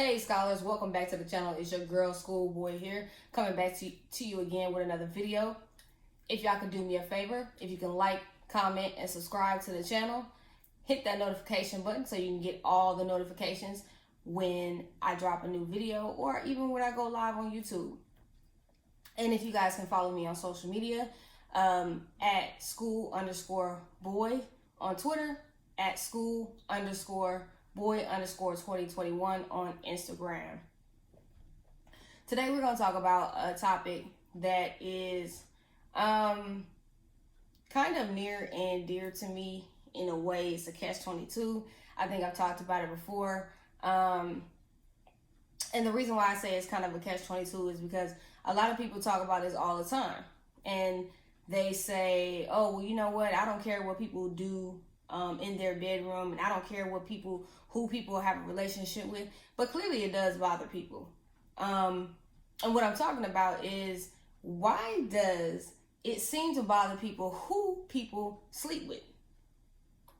Hey scholars, welcome back to the channel. It's your girl Schoolboy here, coming back to you again with another video. If y'all could do me a favor, if you can like, comment, and subscribe to the channel, hit that notification button so you can get all the notifications when I drop a new video or even when I go live on YouTube. And if you guys can follow me on social media, at school_boy on Twitter, at school_boy_2021 on Instagram. Today we're going to talk about a topic that is kind of near and dear to me in a way. It's a catch-22. I think I've talked about it before. And the reason why I say it's kind of a catch-22 is because a lot of people talk about this all the time. And they say, oh, well, you know what? I don't care what people do in their bedroom, and I don't care who people have a relationship with, but clearly it does bother people. And what I'm talking about is, why does it seem to bother people who people sleep with,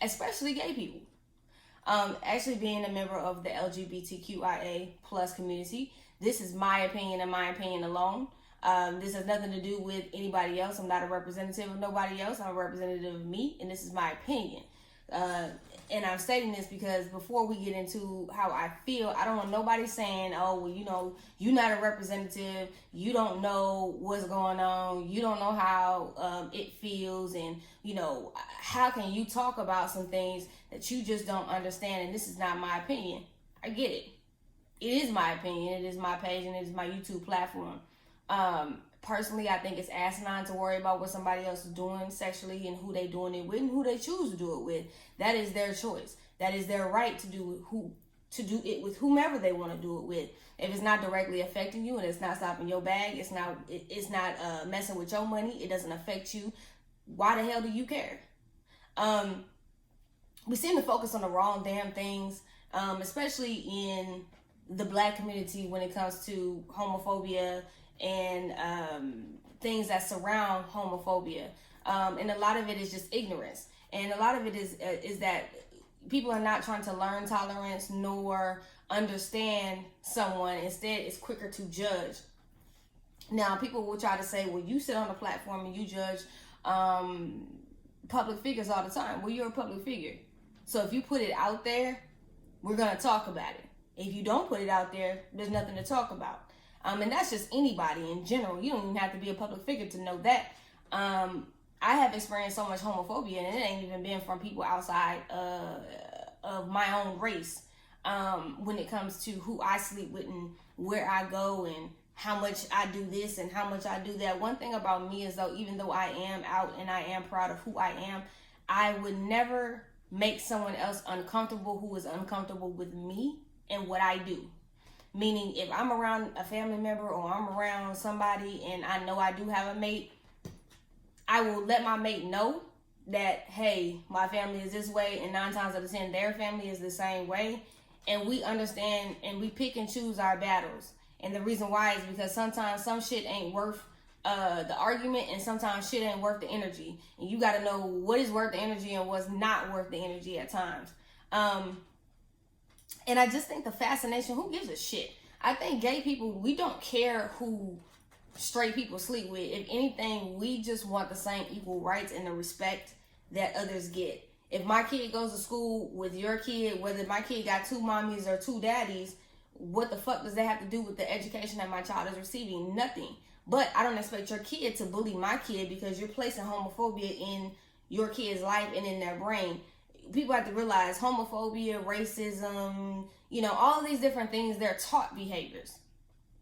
especially gay people? Actually, being a member of the LGBTQIA plus community, this is my opinion and my opinion alone. This has nothing to do with anybody else. I'm not a representative of nobody else. I'm a representative of me, and this is my opinion. And I'm stating this because before we get into how I feel, I don't want nobody saying, oh, well, you know, you're not a representative. You don't know what's going on. You don't know how it feels. And, you know, how can you talk about some things that you just don't understand? And this is not my opinion. I get it. It is my opinion. It is my page, and it is my YouTube platform. Personally, I think it's asinine to worry about what somebody else is doing sexually and who they doing it with and who they choose to do it with. That is their choice. That is their right to do it with whomever they want to do it with. If it's not directly affecting you and it's not stopping your bag, it's not messing with your money, it doesn't affect you, why the hell do you care? We seem to focus on the wrong damn things, especially in the Black community when it comes to homophobia and things that surround homophobia, and a lot of it is just ignorance, and a lot of it is that people are not trying to learn tolerance nor understand someone. Instead, it's quicker to judge. Now, people will try to say, well, you sit on a platform and you judge public figures all the time. Well, you're a public figure, so if you put it out there, we're gonna talk about it. If you don't put it out there, there's nothing to talk about. And that's just anybody in general. You don't even have to be a public figure to know that. I have experienced so much homophobia, and it ain't even been from people outside of my own race. When it comes to who I sleep with and where I go and how much I do this and how much I do that. One thing about me is, though, even though I am out and I am proud of who I am, I would never make someone else uncomfortable who is uncomfortable with me and what I do. Meaning, if I'm around a family member or I'm around somebody and I know I do have a mate, I will let my mate know that, hey, my family is this way, and 9 times out of 10, their family is the same way. And we understand and we pick and choose our battles. And the reason why is because sometimes some shit ain't worth the argument, and sometimes shit ain't worth the energy. And you got to know what is worth the energy and what's not worth the energy at times. And I just think the fascination, who gives a shit? I think gay people, we don't care who straight people sleep with. If anything, we just want the same equal rights and the respect that others get. If my kid goes to school with your kid, whether my kid got 2 mommies or 2 daddies, what the fuck does that have to do with the education that my child is receiving? Nothing. But I don't expect your kid to bully my kid because you're placing homophobia in your kid's life and in their brain. People have to realize homophobia, racism, you know, all these different things, they're taught behaviors.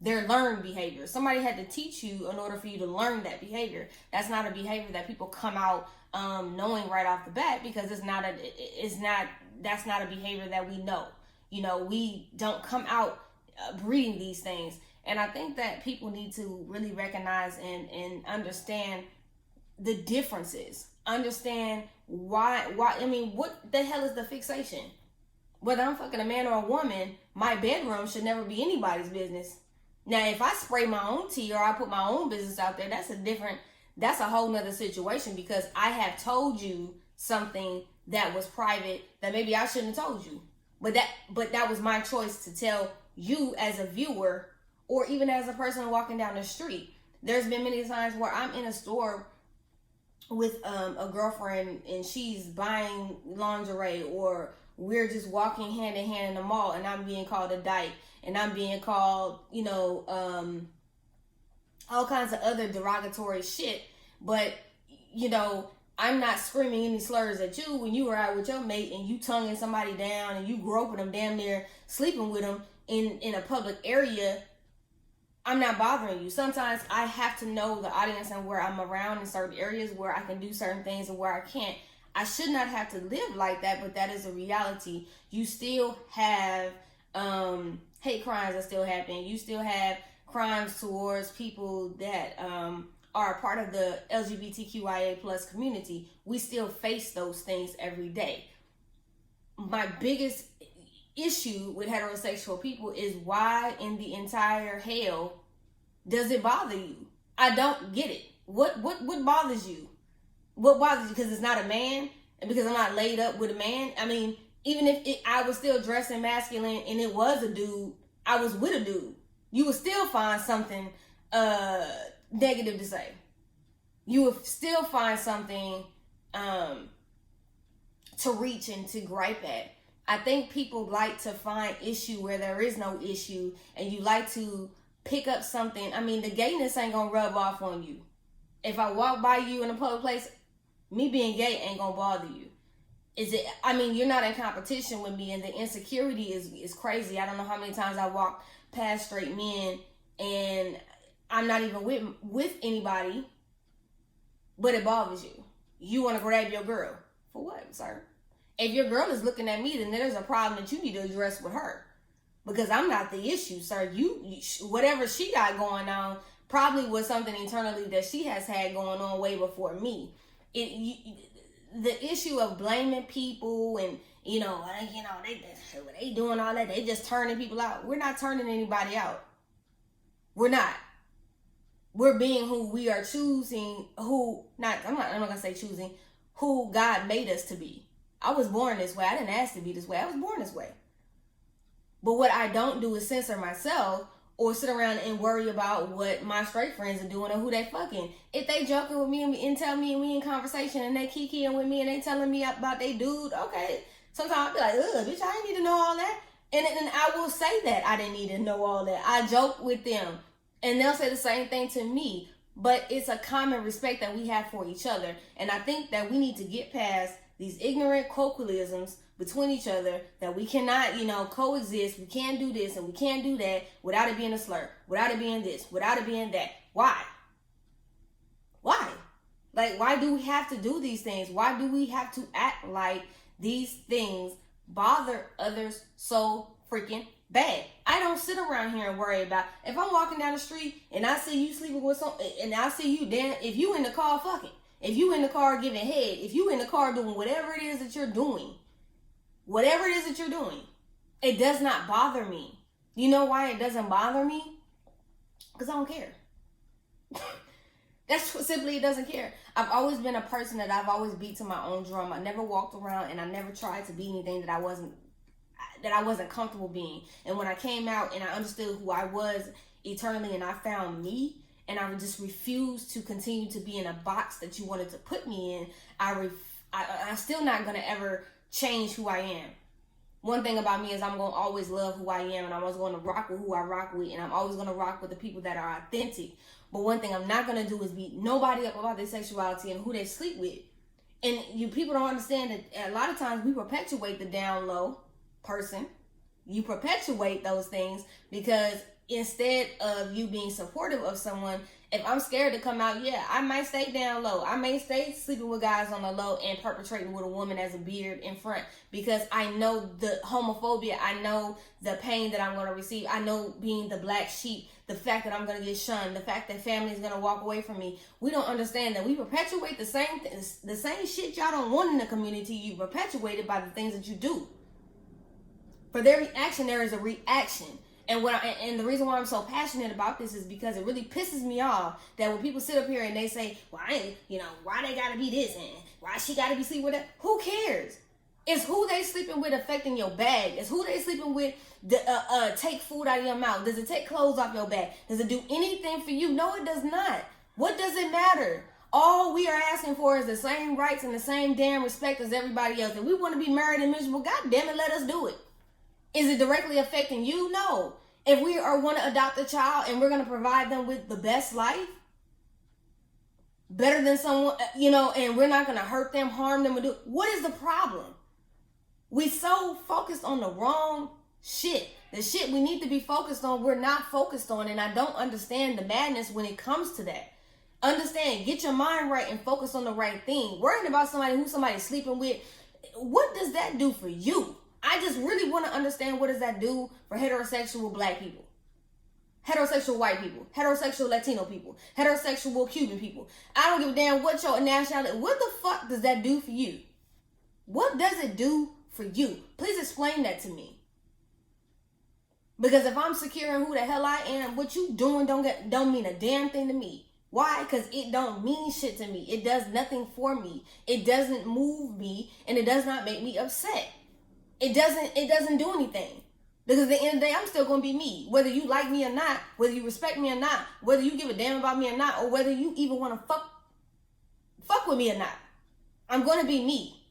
They're learned behaviors. Somebody had to teach you in order for you to learn that behavior. That's not a behavior that people come out knowing right off the bat, because that's not a behavior that we know. You know, we don't come out breeding these things. And I think that people need to really recognize and understand the differences. Understand why, I mean, what the hell is the fixation? Whether I'm fucking a man or a woman, my bedroom should never be anybody's business. Now, if I spray my own tea or I put my own business out there, that's a whole nother situation, because I have told you something that was private that maybe I shouldn't have told you. But that was my choice to tell you as a viewer or even as a person walking down the street. There's been many times where I'm in a store with a girlfriend and she's buying lingerie, or we're just walking hand in hand in the mall and I'm being called a dyke and I'm being called, all kinds of other derogatory shit. But, I'm not screaming any slurs at you when you were out with your mate and you tonguing somebody down and you groping them, damn near sleeping with them in a public area. I'm not bothering you. Sometimes I have to know the audience and where I'm around in certain areas where I can do certain things and where I can't. I should not have to live like that, but that is a reality. You still have hate crimes that still happen. You still have crimes towards people that are a part of the LGBTQIA plus community. We still face those things every day. My biggest issue with heterosexual people is why in the entire hell does it bother you? I don't get it. What bothers you? What bothers you? Because it's not a man and because I'm not laid up with a man? I mean, even if I was still dressing masculine and it was a dude, I was with a dude, you would still find something negative to say. You would still find something to reach and to gripe at. I think people like to find issue where there is no issue, and you like to pick up something. I mean, the gayness ain't gonna rub off on you. If I walk by you in a public place, me being gay ain't gonna bother you. You're not in competition with me, and the insecurity is crazy. I don't know how many times I walk past straight men and I'm not even with anybody, but it bothers you. You want to grab your girl. For what, sir? If your girl is looking at me, then there's a problem that you need to address with her. Because I'm not the issue, sir. You whatever she got going on probably was something internally that she has had going on way before me. The issue of blaming people and they doing all that, they just turning people out. We're not turning anybody out. We're not. We're being who we are choosing. I'm not gonna say choosing. Who God made us to be. I was born this way. I didn't ask to be this way. I was born this way. But what I don't do is censor myself or sit around and worry about what my straight friends are doing or who they fucking. If they joking with me and tell me and we in conversation and they kikiing with me and they telling me about they dude, okay. Sometimes I'll be like, ugh, bitch, I didn't need to know all that. And I will say that I didn't need to know all that. I joke with them and they'll say the same thing to me. But it's a common respect that we have for each other. And I think that we need to get past these ignorant colloquialisms between each other, that we cannot, coexist. We can't do this and we can't do that without it being a slur, without it being this, without it being that. Why? Like, why do we have to do these things? Why do we have to act like these things bother others so freaking bad? I don't sit around here and worry about if I'm walking down the street and I see you sleeping with some, and I see you damn, if you in the car fucking, if you in the car giving head, if you in the car doing whatever it is that you're doing, it does not bother me. You know why it doesn't bother me? Because I don't care. That's what, simply, it doesn't care. I've always been a person that I've always beat to my own drum. I never walked around and I never tried to be anything that I wasn't comfortable being. And when I came out and I understood who I was eternally and I found me, and I just refused to continue to be in a box that you wanted to put me in, I'm still not going to ever change who I am. One thing about me is I'm going to always love who I am, and I'm always going to rock with who I rock with, and I'm always going to rock with the people that are authentic. But one thing I'm not going to do is beat nobody up about their sexuality and who they sleep with. And you people don't understand that a lot of times we perpetuate the down low person. You perpetuate those things because instead of you being supportive of someone, if I'm scared to come out, yeah, I might stay down low. I may stay sleeping with guys on the low and perpetrating with a woman as a beard in front because I know the homophobia. I know the pain that I'm going to receive. I know being the black sheep, the fact that I'm going to get shunned, the fact that family is going to walk away from me. We don't understand that we perpetuate the same shit y'all don't want in the community. You perpetuate it by the things that you do. For every action, there is a reaction. And the reason why I'm so passionate about this is because it really pisses me off that when people sit up here and they say, well, why they gotta be this and why she gotta be sleeping with that? Who cares? Is who they sleeping with affecting your bag? Is who they sleeping with take food out of your mouth? Does it take clothes off your back? Does it do anything for you? No, it does not. What does it matter? All we are asking for is the same rights and the same damn respect as everybody else. If we want to be married and miserable, God damn it, let us do it. Is it directly affecting you? No. If we want to adopt a child and we're going to provide them with the best life, better than someone, and we're not going to hurt them, harm them, what is the problem? We so focused on the wrong shit. The shit we need to be focused on, we're not focused on. And I don't understand the madness when it comes to that. Understand, get your mind right and focus on the right thing. Worrying about who somebody's sleeping with, what does that do for you? I just really want to understand, what does that do for heterosexual black people? Heterosexual white people, heterosexual Latino people, heterosexual Cuban people. I don't give a damn what your nationality, what the fuck does that do for you? What does it do for you? Please explain that to me. Because if I'm secure in who the hell I am, what you doing don't mean a damn thing to me. Why? Because it don't mean shit to me. It does nothing for me. It doesn't move me, and it does not make me upset. It doesn't do anything. Because at the end of the day, I'm still going to be me. Whether you like me or not, whether you respect me or not, whether you give a damn about me or not, or whether you even want to fuck with me or not. I'm going to be me.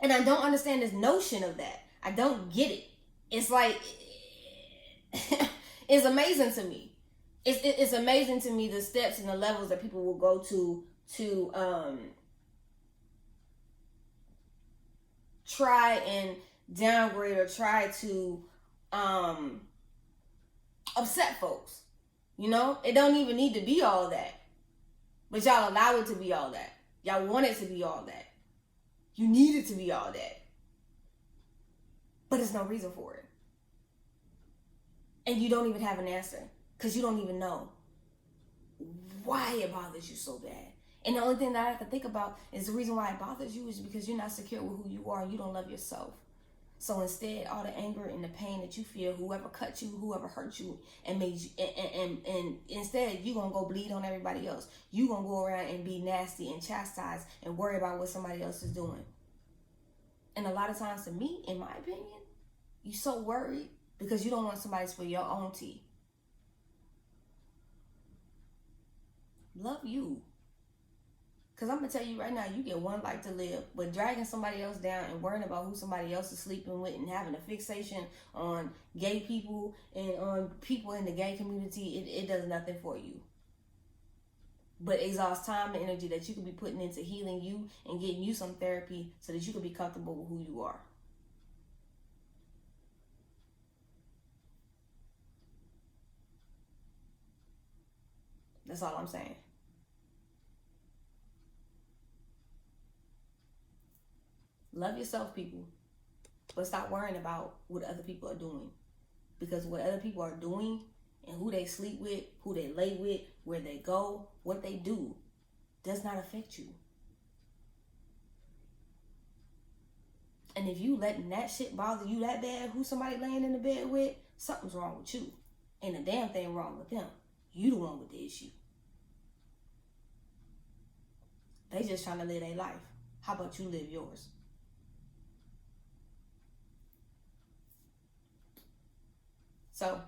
And I don't understand this notion of that. I don't get it. It's like, it's amazing to me. It's amazing to me the steps and the levels that people will go to try and downgrade or try to upset folks. It don't even need to be all that. But y'all allow it to be all that. Y'all want it to be all that. You need it to be all that. But there's no reason for it. And you don't even have an answer. Because you don't even know why it bothers you so bad. And the only thing that I have to think about is the reason why it bothers you is because you're not secure with who you are and you don't love yourself. So instead, all the anger and the pain that you feel, whoever cut you, whoever hurt you, and made you, and instead you're gonna go bleed on everybody else. You're gonna go around and be nasty and chastise and worry about what somebody else is doing. And a lot of times, to me, in my opinion, you're so worried because you don't want somebody to spill your own tea. Love you. Because I'm going to tell you right now, you get one life to live. But dragging somebody else down and worrying about who somebody else is sleeping with and having a fixation on gay people and on people in the gay community, it does nothing for you. But exhausts time and energy that you could be putting into healing you and getting you some therapy so that you can be comfortable with who you are. That's all I'm saying. Love yourself, people. But stop worrying about what other people are doing. Because what other people are doing and who they sleep with, who they lay with, where they go, what they do, does not affect you. And if you letting that shit bother you that bad, who somebody laying in the bed with, something's wrong with you. Ain't a damn thing wrong with them. You the one with the issue. They just trying to live their life. How about you live yours? So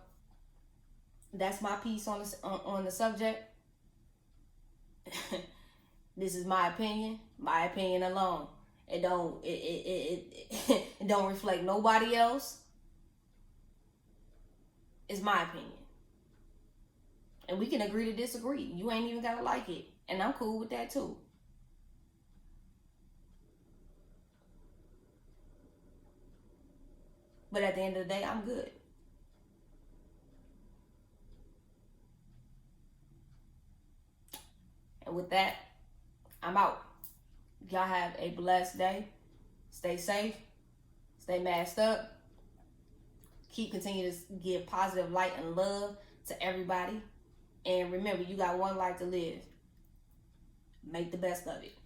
that's my piece on the subject. This is my opinion alone. It don't it don't reflect nobody else. It's my opinion. And we can agree to disagree. You ain't even gotta like it. And I'm cool with that too. But at the end of the day, I'm good. And with that, I'm out. Y'all have a blessed day. Stay safe. Stay masked up. Continue to give positive light and love to everybody. And remember, you got one life to live. Make the best of it.